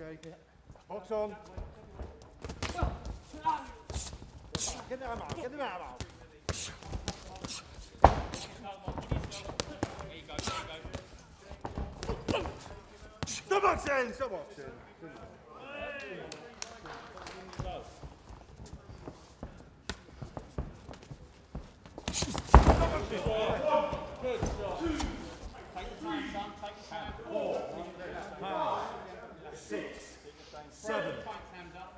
Okay. Box on. Get them out. Get them out. Stop boxing! Stop boxing! Good shot. Take the time, son. Take the time. 4, 5, 6, 7,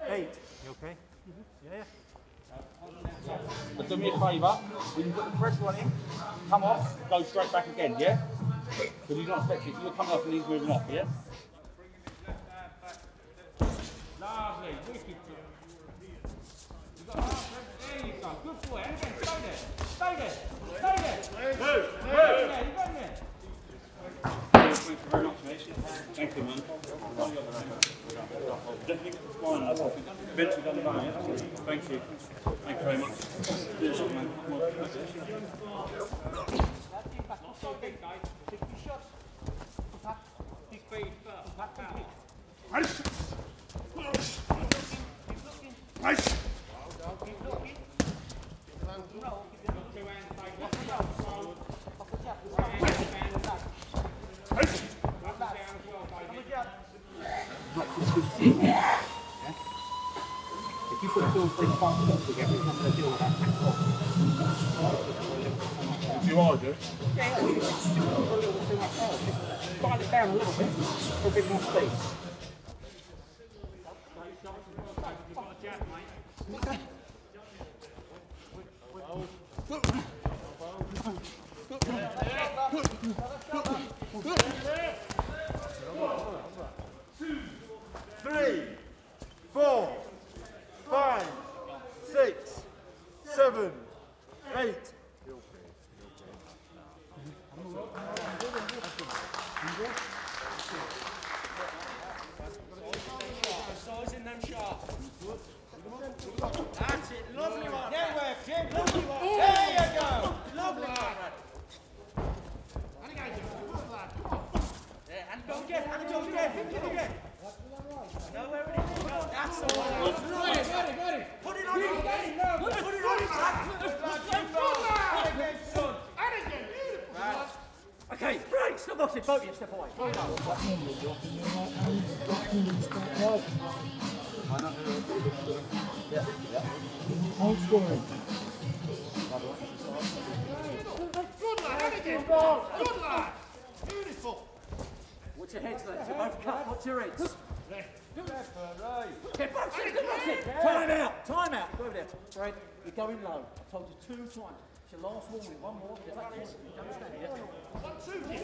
8. You okay? Yeah. But do me a favour, when you put the pressure on him, come off, go straight back again, yeah? Because he's not expecting it. You're coming off and he's moving off, yeah? Lovely, wicked. You've got half, there you go. Good boy, and again, stay there. Stay there. Stay there. Move. There, you got there. Thank you very much, mate. Thank you, man. Definitely fine. Eventually done the line, yeah? Thank you. Thank you very much. Cheers, man. If you put 2 or 3 parts together, it's not going to deal with that. If you are, do? Yeah, a little bit too much power. Just dial it down a little bit for a bit more speed. Three, 4, 5, 6, 7, 8. Sizing them sharp. That's it, lovely one. Get away, Jim, lovely one. There you go. Lovely one. And again, Jim. Good lad. Come on. There, and go again, and go again. Hit it again. Know where it is. That's the one. Ready. Put it on him. Put it on him. And again, son. And again. Beautiful. Okay, right, stop boxing, both of you step away. High scoring. Good lad, and again. Good lad. Beautiful. What's your heads, lads? You're both cut. What's your heads? Okay, boxing, time out, time out. Go over there. Fred, you're going low. I told you 2 times. It's your last warning. One more. There's that one. You understand, yeah? 1, 2, Jim.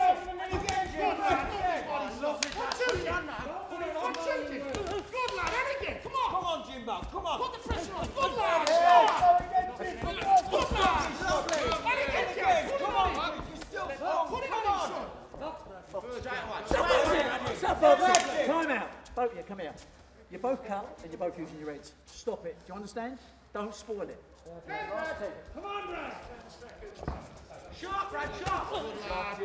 Good lad, and again. Come on. Come on, Jimbo. Come on. Put the pressure on. Good lad. Good lad. And again, Jim. Come on. Put it on him, son. Stop boxing. Time out. Both of you, come here. You're both cut and you're both using your heads. Stop it. Do you understand? Don't spoil it. Come on, Brad. Sharp, Brad, sharp. Good lad.